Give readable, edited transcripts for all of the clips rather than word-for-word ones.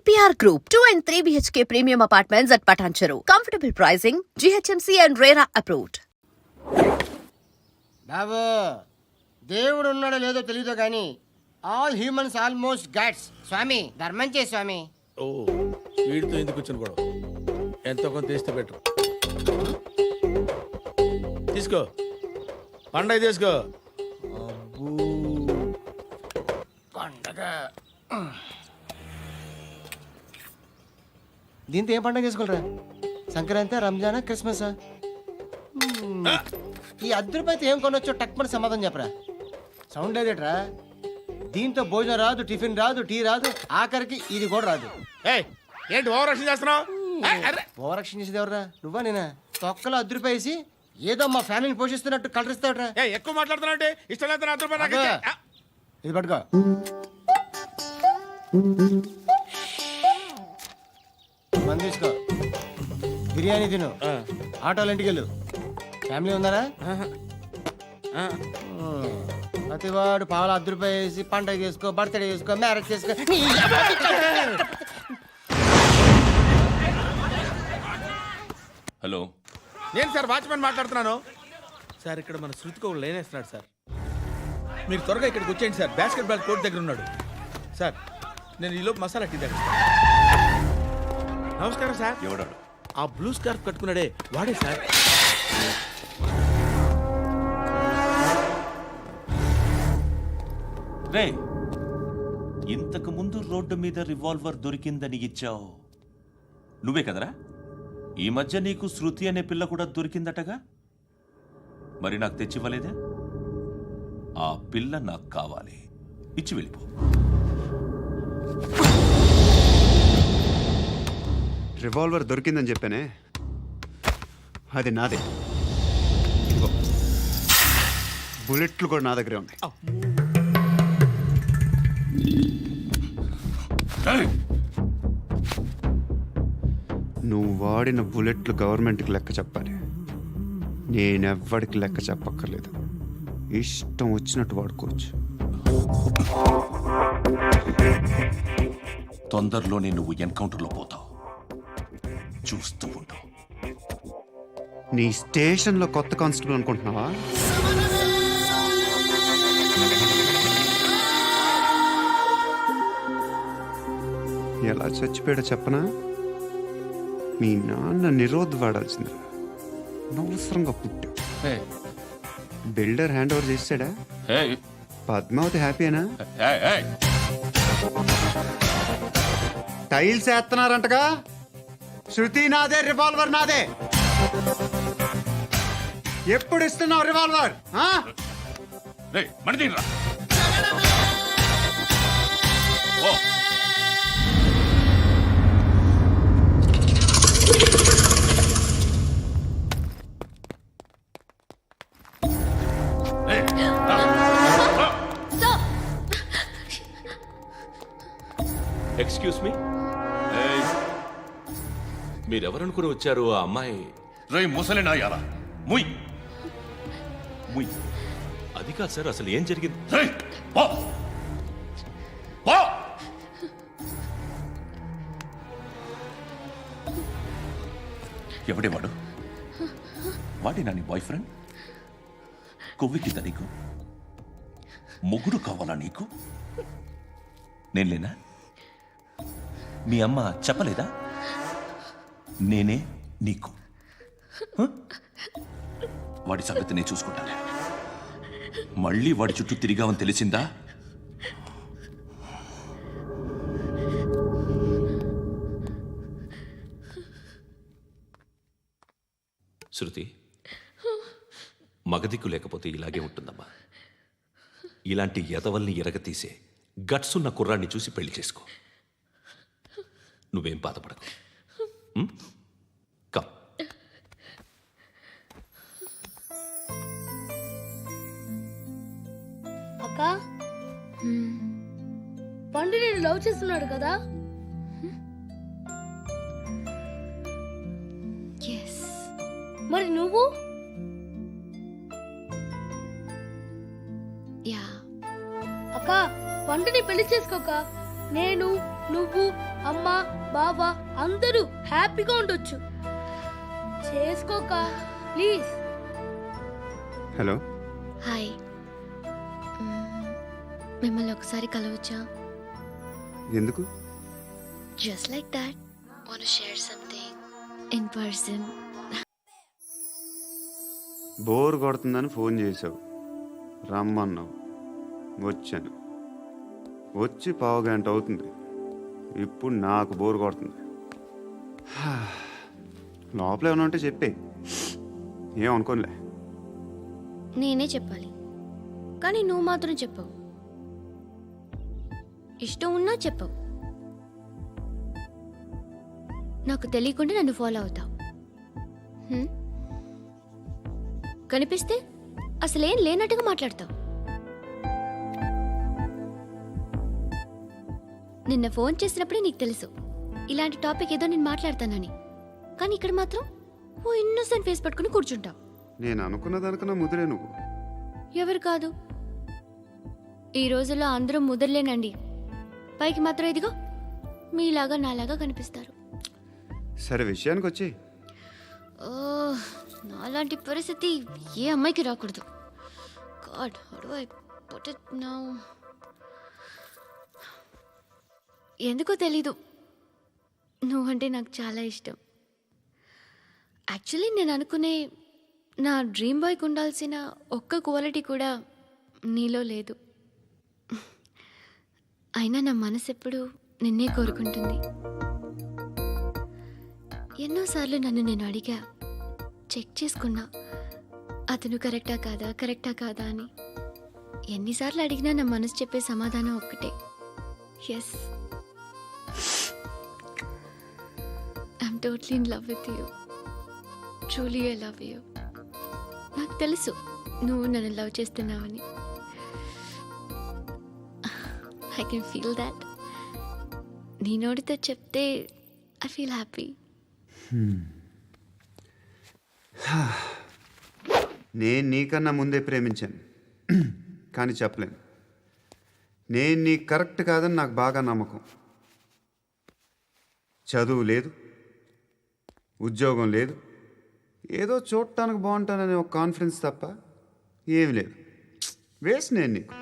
EPR Group, 2 and 3 BHK premium apartments at Patancheru. Comfortable pricing, GHMC and RERA approved. బాబు దేవుడు ఉన్నాడో లేదో తెలియదు కానీ ఆల్ హ్యూమన్స్ ఆల్మోస్ట్ గాడ్స్. స్వామి ధర్మం చే స్వామి. ఓ వీడితో ఎందుకు వచ్చిన గొడవ? ఎంతో కొంత తీస్తే బెటర్. తీసుకో పండగ తీసుకో. పండగ దీంతో ఏం పండగ చేసుకోలరా? సంక్రాంతి, రంజానా, క్రిస్మసా? ఈ అద్దరిపైతే ఏం కొనొచ్చో టక్మని సమాధానం చెప్పరా. సౌండ్ లేదేట్రా? దీంతో భోజనం రాదు, టిఫిన్ రాదు, టీ రాదు, ఆఖరికి ఇది కూడా రాదు. ఏంటి ఓవర్ యాక్షన్ చేస్తున్నావు? ఓవరాక్షన్ చేసేది ఎవరా? నువ్వా నేనా? తొక్కలో అద్దరిపేసి ఏదో మా ఫ్యామిలీని పోషిస్తున్నట్టు కలరిస్తావుట్రా. ఎక్కువ మాట్లాడుతున్నావు. ఇష్టం లేదు. ఇది పట్టుకో. మంది తీసుకో, బిర్యానీ తిను, ఆటోలు ఇంటికి వెళ్ళు. ఫ్యామిలీ ఉన్నారా? ప్రతివాడు పావులు ₹10 వేసి పండగ చేసుకో, బర్త్డే చేసుకో, మ్యారేజ్ చేసుకో. హలో, నేను సార్ వాచ్మెన్ మాట్లాడుతున్నాను. సార్ ఇక్కడ మన శృతికో లేనేస్తున్నాడు సార్. మీరు త్వరగా ఇక్కడికి వచ్చేయండి సార్. బాస్కెట్ బాల్ కోర్ట్ దగ్గర ఉన్నాడు సార్. నేను ఈలోపు మసాలా టీ దగ్గర. నమస్కారం సార్. ఎవడాడు? ఆ బ్లూ స్కార్ఫ్ కట్టుకున్నాడే వాడే సార్. రే, ఇంతకు ముందు రోడ్డు మీద రివాల్వర్ దొరికిందని ఇచ్చావు నువ్వే కదరా? ఈ మధ్య నీకు శృతి అనే పిల్ల కూడా దొరికిందటగా? మరి నాకు తెచ్చివ్వలేదే? ఆ పిల్ల నాకు కావాలి, ఇచ్చి వెళ్ళిపో. రివాల్వర్ దొరికిందని చెప్పానే, అది నాదే. బుల్లెట్లు కూడా నా దగ్గరే ఉన్నాయి. నువ్వు వాడిన బుల్లెట్లు గవర్నమెంట్కి లెక్క చెప్పాలి. నేనెవ్వడికి లెక్క చెప్పక్కర్లేదు. ఇష్టం వచ్చినట్టు వాడుకోవచ్చు. తొందరలోనే నువ్వు ఎన్కౌంటర్లో పోతావు, చూస్తూ ఉంటావు. నీ స్టేషన్లో కొత్త కానిస్టేబుల్ అనుకుంటున్నావా? ఎలా చచ్చిపోయాడో చెప్పనా? మీ నాన్న నిరోధ్ వాడాల్సింది. అనవసరంగా పుట్టావు. బిల్డర్ హ్యాండ్ ఓవర్ చేసాడా? పద్మావతి హ్యాపీనా? టైల్స్ వేస్తున్నారంటగా. శృతి నాదే, రివాల్వర్ నాదే. ఎప్పుడు ఇస్తున్నావు రివాల్వర్? ఎక్స్క్యూజ్ మీ, మీరెవరనుకుని వచ్చారు? ఆ అమ్మాయి రేయ్ ముసలినా యారా, ముయ్ ముయ్. అది కాదు సార్, అసలు ఏం జరిగింది? రేయ్ పో పో. ఎవడేవాడు? వాడి నా నీ బాయ్ ఫ్రెండ్? కొవ్వికింద నీకు? ముగ్గురు కావాలా నీకు? నేను లేనా? మీ అమ్మ చెప్పలేదా? నేనే నీకు. వాడి సంగతి నేను చూసుకుంటాను. మళ్ళీ వాడి చుట్టూ తిరిగావని తెలిసిందా? శృతి, మగదిక్కు లేకపోతే ఇలాగే ఉంటుందమ్మా. ఇలాంటి ఎదవల్ని ఎరగతీసే గట్స్ ఉన్న కుర్రాన్ని చూసి పెళ్లి చేసుకో. నువ్వేం బాధపడకు. కమ్. అక్క, పండు నేను లవ్ చేస్తున్నాడు కదా? మరి నువ్వు? అక్క, పండుని పెళ్లి చేసుకోక. నేను నువ్వు అమ్మ బావ అందరూ హ్యాపీగా ఉండొచ్చు. చేసుకోక ప్లీజ్. హలో. హాయ్, మిమ్మల్ని ఒకసారి కలవచ్చా? ఎందుకు? Just like that, want to share something in person. Bore కొడుతుందని ఫోన్ చేసావు, రమ్మన్నావు, వచ్చాను. వచ్చి పావుగంట అవుతుంది. ఇప్పుడు నాకు బోర్ కొడుతుంది. లోపల ఏమైనా ఉంటే చెప్పే, ఏం అనుకోనిలే. నేనే చెప్పాలి, కానీ నువ్వు మాత్రం చెప్పవు. ఇష్టం ఉన్నా చెప్పవు. నాకు తెలియకుండా నన్ను ఫాలో అవుతావు. కనిపిస్తే అసలేం లేనట్టుగా మాట్లాడతావు. నిన్న ఫోన్ చేసినప్పుడే నీకు తెలుసు ఇలాంటి టాపిక్ ఏదో నేను మాట్లాడతానని, కానీ ఇక్కడ మాత్రం ఓ ఇన్నోసెంట్ ఫేస్ పట్టుకుని కూర్చుంటావు. నేను అనుకున్న దానికన్నా ముదిరే నువ్వు. ఎవరు కాదు, ఈ రోజుల్లో అందరూ ముదరలేనండి. పైకి మాత్రం ఇదిగో మీలాగా నాలాగా కనిపిస్తారు. సరే విషయానికి వచ్చి. ఓ, నాలాంటి పరిస్థితి ఏ అమ్మాయికి రాకూడదు. God, how do I put it now? ఎందుకో తెలీదు, నువ్వంటే నాకు చాలా ఇష్టం. యాక్చువల్లీ నేను అనుకునే నా డ్రీమ్ బాయ్కి ఉండాల్సిన ఒక్క క్వాలిటీ కూడా నీలో లేదు. అయినా నా మనసు ఎప్పుడు నిన్నే కోరుకుంటుంది. ఎన్నోసార్లు నన్ను నేను అడిగా, చెక్ చేసుకున్నా అతను కరెక్టా కాదా అని. ఎన్నిసార్లు అడిగినా నా మనసు చెప్పే సమాధానం ఒక్కటే, yes, I'm totally in love with you. Truly I love you. నాకు తెలుసు నువ్వు నన్ను లవ్ చేస్తున్నావని. I can feel that. నీ నోటితో చెప్తే ఐ ఫీల్ హ్యాపీ. నేను నీకన్నా ముందే ప్రేమించాను, కానీ చెప్పలేను. నేను నీకు కరెక్ట్ కాదని నాకు బాగా నమ్మకం. చదువు లేదు, ఉద్యోగం లేదు, ఏదో చూడటానికి బాగుంటాననే ఒక కాన్ఫిడెన్స్ తప్ప ఏమి లేదు. వేస్ట్ నేను నీకు.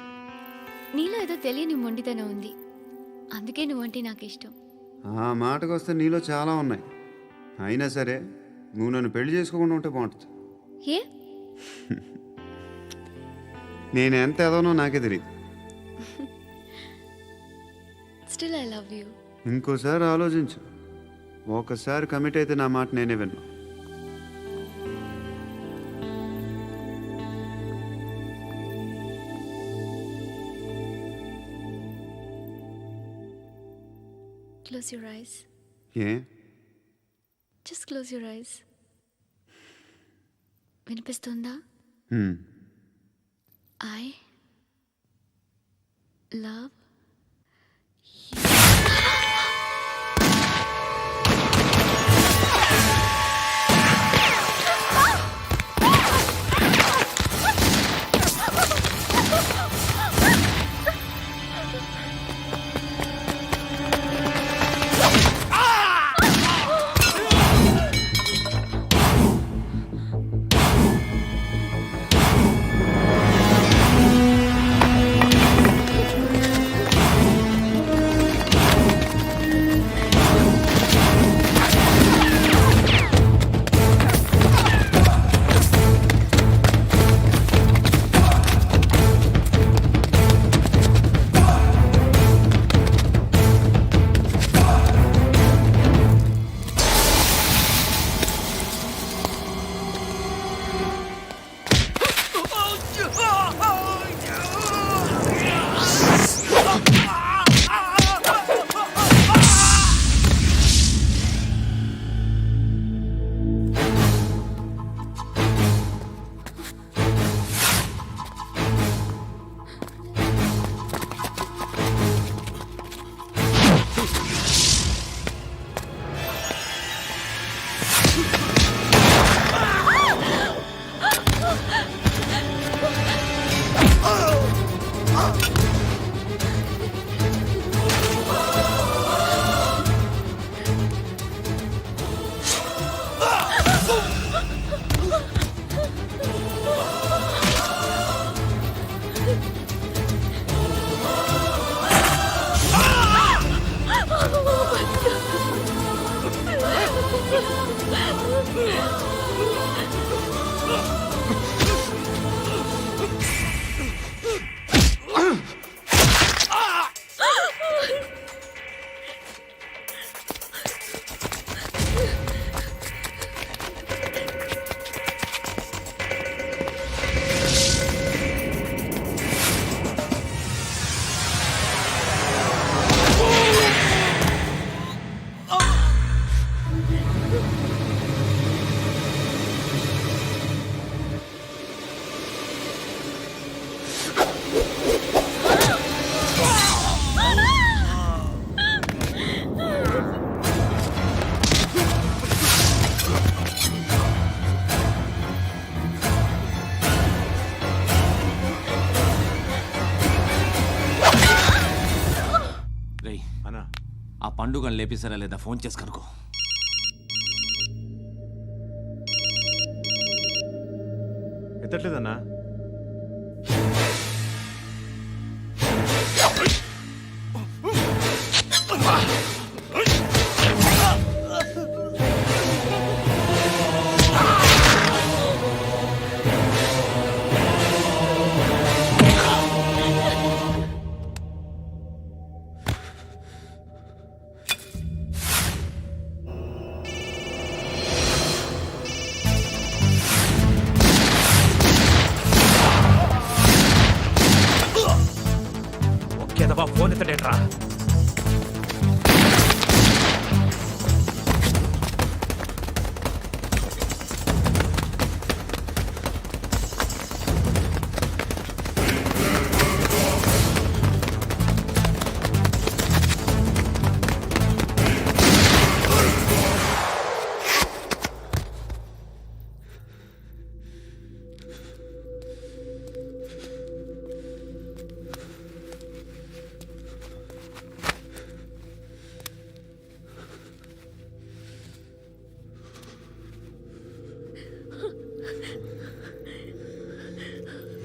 నీలో ఏదో తెలియని మొండితనం ఉంది, అందుకే నువ్వంటే నాకు ఇష్టం. ఆ మాటకు వస్తే నీలో చాలా ఉన్నాయి. అయినా సరే నువ్వు నన్ను పెళ్లి చేసుకోకుండా ఉంటే బాగుంటుంది. ఏ? నేను ఎంత ఎదవనో నాకే తెలియదు. Still I love you. ఇంకోసారి ఆలోచించు. ఒకసారి కమిట్ అయితే నా మాట నేనే విన్నా. Close your eyes. A? Just close your eyes. వినిపిస్తుందా? I love రేయ్ ఆ పండుగను లేపేసారా లేదా ఫోన్ చేసి కనుకో. ఎత్తట్లేదన్నా. ఫోన్ ఎత్తడేట్రా.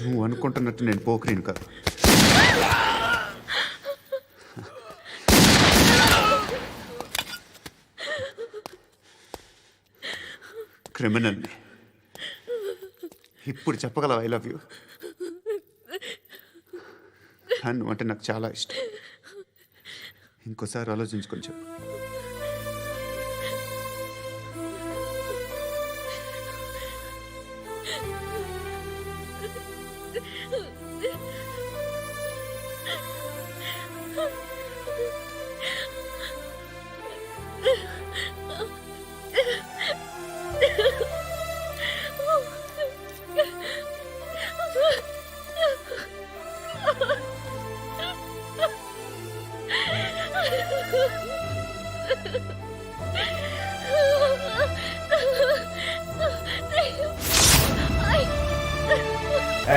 నువ్వు అనుకుంటున్నట్టు నేను పోకరీను కాదు. క్రిమినల్ని. ఇప్పుడు చెప్పగలవు ఐ లవ్ యూ. నువ్వు అంటే నాకు చాలా ఇష్టం. ఇంకోసారి ఆలోచించుకొని చెప్పు.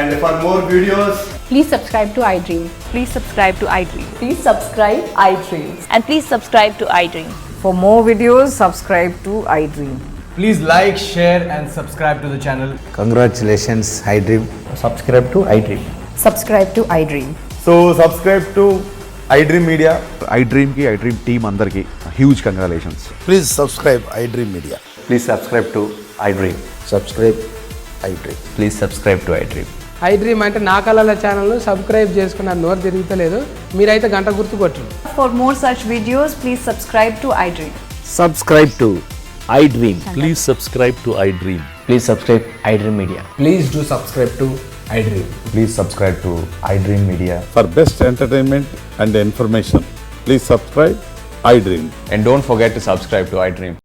And for more videos, please subscribe to iDream. Please subscribe to iDream. Please subscribe iDream. And please subscribe to iDream. For more videos, subscribe to iDream. please like, share and subscribe to the channel. Congratulations, iDream. Subscribe to iDream. Subscribe to iDream. So subscribe to iDream Media. iDream की iDream team अंदर की huge congratulations. Please subscribe iDream Media. Please subscribe to iDream. Subscribe iDream. Please subscribe to iDream. iDream అంటే నా కళల channel subscribe చేసుకున్న నోరు తిరుగుతలేదు. మీరైతే గంట గుర్తు కొట్టండి. For more such videos, please subscribe to iDream. Subscribe to iDream. Please subscribe to iDream. Please subscribe iDream Media. Please do subscribe to iDream. Please subscribe to iDream Media. For best entertainment and information, please subscribe iDream. And don't forget to subscribe to iDream.